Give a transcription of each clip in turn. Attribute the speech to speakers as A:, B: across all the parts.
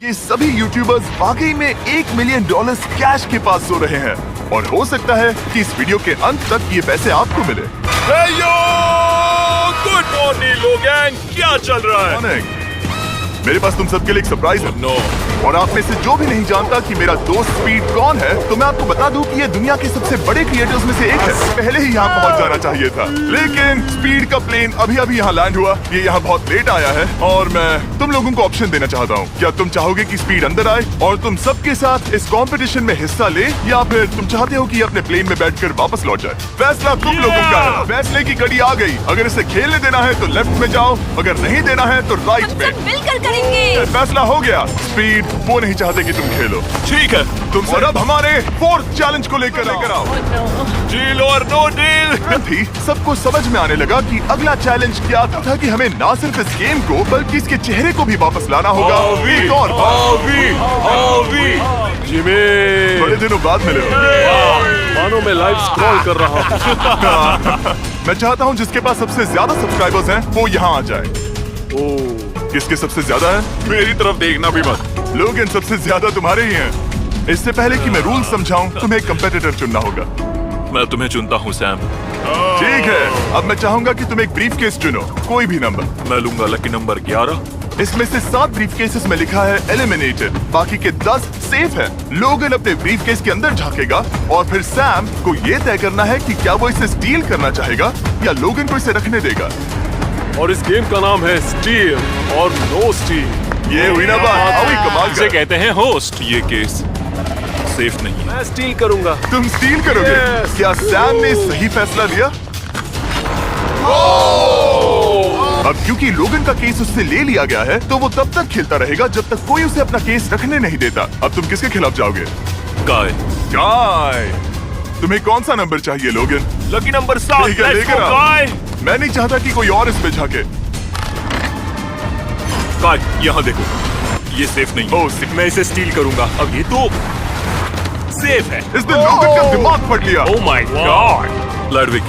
A: ये सभी यूट्यूबर्स वाकई में $1 मिलियन कैश के पास सो रहे हैं और हो सकता है कि इस वीडियो के अंत तक ये पैसे आपको मिले।
B: गुड मॉर्निंग लोग, क्या चल रहा है?
A: मेरे पास तुम सबके लिए एक सरप्राइज है।
B: नो।
A: और आप में से जो भी नहीं जानता कि मेरा दोस्त स्पीड कौन है, तो मैं आपको बता दूं कि ये दुनिया के सबसे बड़े क्रिएटर्स में से एक है। पहले ही यहाँ पहुँच जाना चाहिए था, लेकिन स्पीड का प्लेन अभी यहाँ लैंड हुआ। ये यहाँ बहुत लेट आया है और मैं तुम लोगों को ऑप्शन देना चाहता हूँ। क्या तुम चाहोगे कि स्पीड अंदर आए और तुम सबके साथ इस कंपटीशन में हिस्सा ले, या फिर तुम चाहते हो कि अपने प्लेन में बैठकर वापस लौट जाए? फैसला तुम लोगों का है। फैसले की घड़ी आ गई। अगर इसे खेलने देना है तो लेफ्ट में जाओ, अगर नहीं देना है तो राइट में।
C: मिलकर करेंगे।
A: फैसला हो गया। स्पीड वो नहीं चाहते कि तुम खेलो।
B: ठीक है,
A: तुम और अब हमारे 4th चैलेंज को लेकर आओ।
B: डील और नो डील।
A: थी सबको समझ में आने लगा कि अगला चैलेंज क्या था कि हमें ना सिर्फ इस गेम को बल्कि इसके चेहरे को भी वापस लाना होगा। एक और
B: जिमी,
A: बड़े दिनों बाद मिले हो।
B: मानो मैं लाइव स्क्रॉल कर रहा हूँ।
A: मैं चाहता हूँ जिसके पास सबसे ज्यादा सब्सक्राइबर्स हैं वो यहाँ आ जाए। किसके सबसे ज्यादा है?
B: मेरी तरफ देखना भी मत।
A: लोग इन सबसे ज्यादा तुम्हारे ही हैं। इससे पहले कि मैं रूल समझाऊं, तुम्हें एक कंपेटिटर चुनना होगा।
B: मैं तुम्हें चुनता हूँ सैम।
A: ठीक है, अब मैं चाहूंगा कि तुम एक ब्रीफकेस चुनो, कोई भी नंबर।
B: मैं लूंगा लकी नंबर 11।
A: इसमें से 7 ब्रीफकेसेस में लिखा है एलिमिनेटेड, बाकी के 10 सेफ है। लोगन अपने ब्रीफकेस के अंदर झांकेगा और फिर सैम को ये तय करना है कि क्या वो इसे स्टील करना चाहेगा या लोगन को इसे रखने देगा।
D: और इस गेम का नाम है स्टील और नो स्टील।
A: ये हुई ना बात, अभी कमाल
B: इसे
A: कर।
B: कहते हैं होस्ट। ये केस सेफ नहीं है।
D: मैं स्टील करूंगा।
A: तुम स्टील करोगे?
D: Yes.
A: क्या सैम ने सही फैसला लिया? अब क्योंकि लोगन का केस उससे ले लिया गया है, तो वो तब तक खेलता रहेगा जब तक कोई उसे अपना केस रखने नहीं देता। अब तुम किसके खिलाफ जाओगे?
B: गाय।
A: गाय। तुम्हें कौन सा नंबर चाहिए लोगन?
B: Lucky number 7।
A: ठीक है, लेकर आओ।
B: गाय।
A: मैं नहीं चाहता कि कोई और इस पे झाके।
B: गाय, यहाँ देखो, ये सेफ नहीं है। मैं इसे स्टील करूंगा। अब ये तो सेफ है।
A: इसने लोगन का दिमाग पढ़ लिया।
B: Oh my God. लडविक,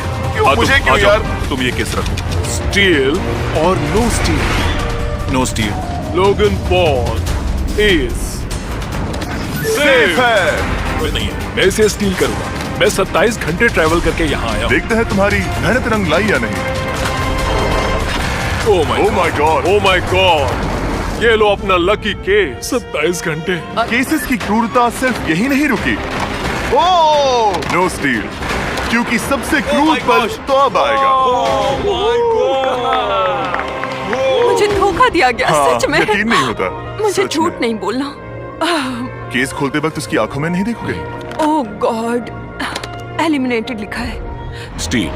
A: मुझे क्यों यार?
B: तुम ये केस रखो।
D: स्टील और no steal.
B: No steal.
D: Logan Paul is
A: safe है।
B: नहीं है।
D: मैं इसे स्टील करूंगा। मैं 27 घंटे ट्रैवल करके यहाँ आया हूँ।
A: देखते हैं तुम्हारी मेहनत रंग लाई या नहीं।
D: Oh
A: my God.
D: Oh my God. ये लो अपना लकी केस। 27 घंटे।
A: केसेस की क्रूरता सिर्फ यही नहीं रुकी। ओह नो स्टील, क्योंकि सबसे क्रूर पल तो अब आएगा।
C: मुझे धोखा दिया गया।
A: हाँ,
C: सच में
A: यकीन नहीं होता।
C: मुझे
A: सच
C: झूठ
A: में।
C: नहीं बोलना।
A: केस खोलते वक्त उसकी आंखों में नहीं देखोगे?
C: ओह गॉड, एलिमिनेटेड लिखा है।
B: स्टील।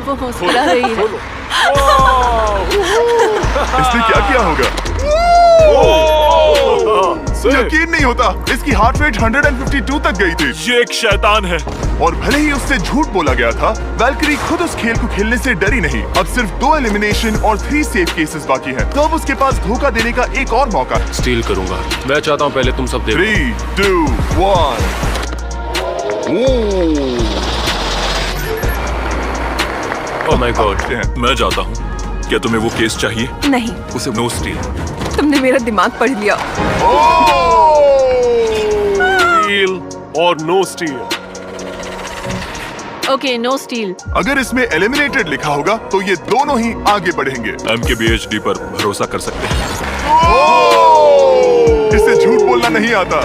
C: वो मुस्कुरा रही है।
A: इसने क्या किया होगा? यकीन नहीं होता, इसकी हार्ट रेट 152 तक गई थी।
B: ये एक शैतान है।
A: और भले ही उससे झूठ बोला गया था, वैल्करी खुद उस खेल को खेलने से डरी नहीं। अब सिर्फ 2 एलिमिनेशन और 3 सेफ केसेस बाकी हैं। तो अब उसके पास धोखा देने का एक और मौका।
D: स्टील करूंगा। मैं चाहता हूँ पहले तुम सब देखो।
A: 3, 2, 1।
D: Oh my God.
B: मैं जाता हूँ। क्या तुम्हें वो केस चाहिए?
C: नहीं,
B: उसे नो स्टील।
C: तुमने मेरा दिमाग पढ़ लिया।
D: स्टील और no steel.
C: Okay, no steel.
A: अगर इसमें एलिमिनेटेड लिखा होगा तो ये दोनों ही आगे बढ़ेंगे।
B: MKBHD पर भरोसा कर सकते हैं।
A: इसे झूठ बोलना नहीं आता।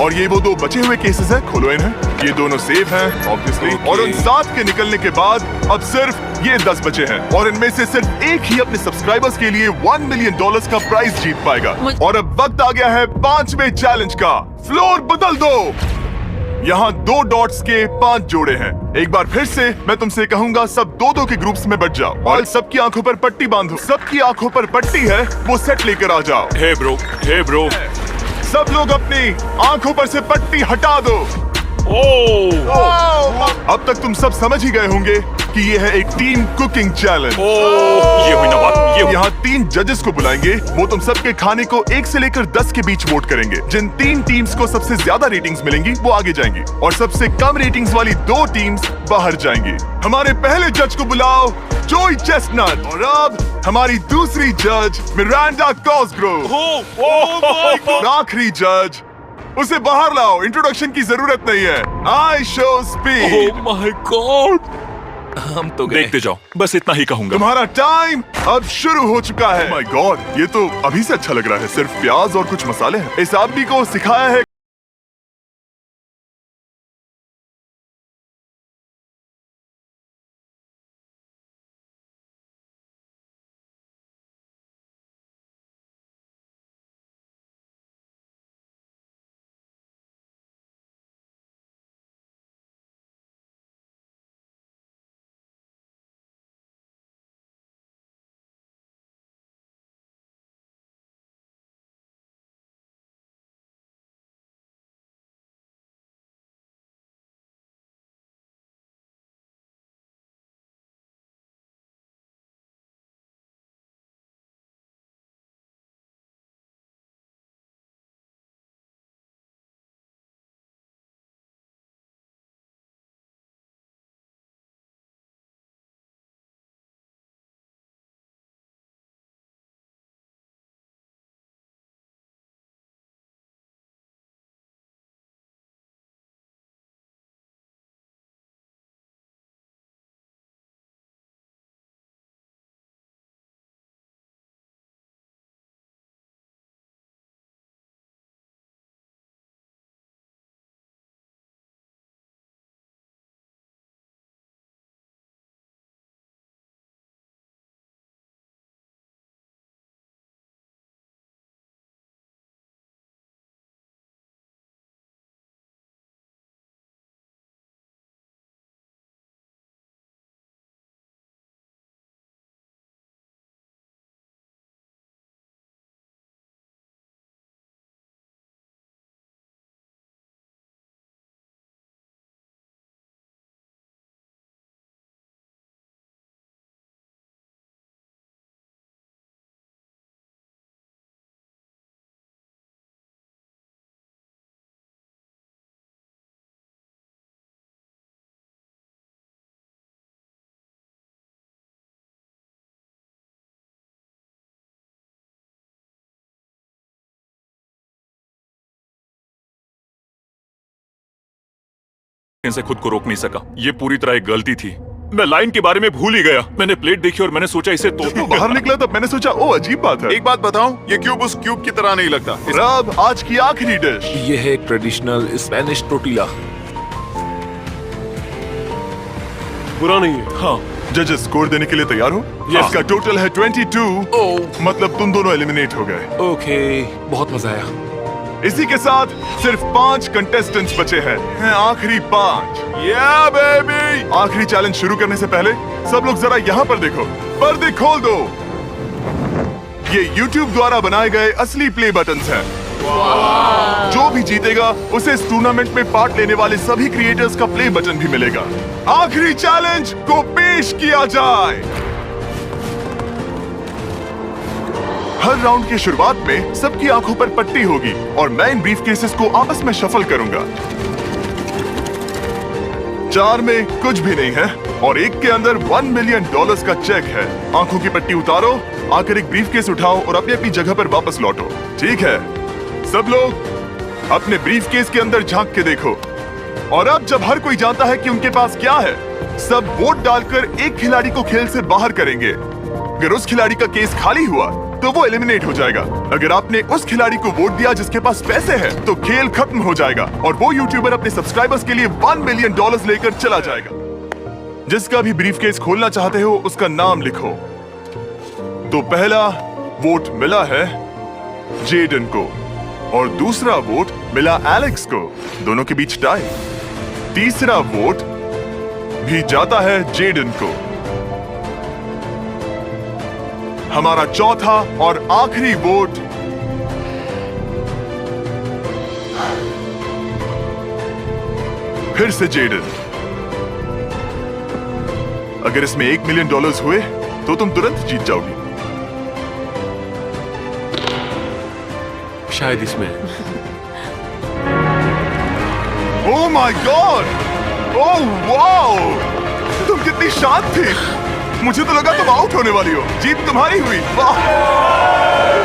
A: और ये वो 2 बचे हुए केसेस हैं, खोलो इन्हें। ये दोनों सेफ हैं ऑब्वियसली। और उन 7 के निकलने के बाद अब सिर्फ ये 10 बचे हैं और इनमें से सिर्फ एक ही अपने सब्सक्राइबर्स के लिए $1 मिलियन का प्राइज जीत पाएगा। और अब वक्त आ गया है 5वें चैलेंज का। फ्लोर बदल दो। यहाँ 2 डॉट्स के 5 जोड़े हैं। एक बार फिर से मैं तुमसे कहूंगा, सब 2-2 के ग्रुप्स में बट जाओ और सबकी आंखों पर पट्टी बांधो। सबकी आंखों पर पट्टी है, वो सेट लेकर आ जाओ।
B: Hey bro.
A: सब लोग अपनी आंखों पर से पट्टी हटा दो। अब तक तुम सब समझ ही गए होंगे कि ये है एक टीम कुकिंग चैलेंज।
B: ये हुई ना बात, ये
A: यहाँ 3 जजेस को बुलाएंगे, वो तुम सबके खाने को 1 से लेकर 10 के बीच वोट करेंगे। जिन 3 टीम्स को सबसे ज्यादा रेटिंग्स मिलेंगी वो आगे जाएंगी और सबसे कम रेटिंग्स वाली 2 टीम्स बाहर जाएंगी। हमारे पहले जज को बुलाओ, जोई चेस्टनट। और अब हमारी दूसरी जज मिरांडा कॉसग्रोव। और आखिरी जज, उसे बाहर लाओ, इंट्रोडक्शन की जरूरत नहीं है। I show speed.
B: Oh my God, हम तो गए। देखते जाओ, बस इतना ही कहूंगा।
A: तुम्हारा टाइम अब शुरू हो चुका है। माय गॉड, ये तो अभी से अच्छा लग रहा है। सिर्फ प्याज और कुछ मसाले हैं। इस आदमी को सिखाया है
B: से खुद को रोक नहीं सका। ये पूरी तरह एक गलती थी। मैं लाइन के बारे में भूल ही गया। मैंने प्लेट देखी और मैंने सोचा इसे तोड़।
A: बाहर निकला तब मैंने सोचा ओ अजीब बात है।
E: एक बात बताऊं, ये क्यूब उस क्यूब की तरह नहीं लगता।
A: अब आज की आखिरी डिश,
D: ये है एक ट्रेडिशनल स्पेनिश टोर्टिला। बुरा नहीं है।
B: हाँ,
A: जजेस स्कोर देने के लिए तैयार हो?
D: Yes.
A: इसका टोटल है 22।
D: ओह
A: मतलब तुम दोनों एलिमिनेट हो गए।
D: ओके, बहुत मजा आया।
A: इसी के साथ सिर्फ 5 कंटेस्टेंट्स बचे हैं। आखिरी 5। या बेबी! आखिरी चैलेंज शुरू करने से पहले सब लोग जरा यहाँ पर देखो। पर्दे खोल दो। ये YouTube द्वारा बनाए गए असली प्ले बटन्स हैं। जो भी जीतेगा उसे इस टूर्नामेंट में पार्ट लेने वाले सभी क्रिएटर्स का प्ले बटन भी मिलेगा। आखिरी चैलेंज को पेश किया जाए। हर राउंड की शुरुआत में सबकी आंखों पर पट्टी होगी और मैं इन ब्रीफ केसेस को आपस में शफल करूंगा। 4 में कुछ भी नहीं है और एक के अंदर $1 मिलियन का चेक है। आंखों की पट्टी उतारो, आकर एक ब्रीफ केस उठाओ और अपनी अपनी जगह पर वापस लौटो। ठीक है, सब लोग अपने ब्रीफ केस के अंदर झांक के देखो। और अब जब हर कोई जानता है कि उनके पास क्या है, सब वोट डालकर एक खिलाड़ी को खेल से बाहर करेंगे। अगर उस खिलाड़ी का केस खाली हुआ तो वो एलिमिनेट हो जाएगा। अगर आपने उस खिलाड़ी को वोट दिया जिसके पास पैसे हैं, तो खेल खत्म हो जाएगा और वो यूट्यूबर अपने सब्सक्राइबर्स के लिए $1 मिलियन लेकर चला जाएगा। जिसका भी ब्रीफकेस खोलना चाहते हो उसका नाम लिखो। तो पहला वोट मिला है जेडन को और दूसरा वोट मिला एलेक्स को। दोनों के बीच टाई। तीसरा वोट भी जाता है जेडन को। हमारा चौथा और आखिरी वोट फिर से जेडन। अगर इसमें $1 मिलियन हुए तो तुम तुरंत जीत जाओगी।
D: शायद इसमें।
A: Oh my God! Oh wow! तुम कितनी शांत थी। मुझे तो लगा तुम आउट होने वाली हो। जीत तुम्हारी हुई। वाह!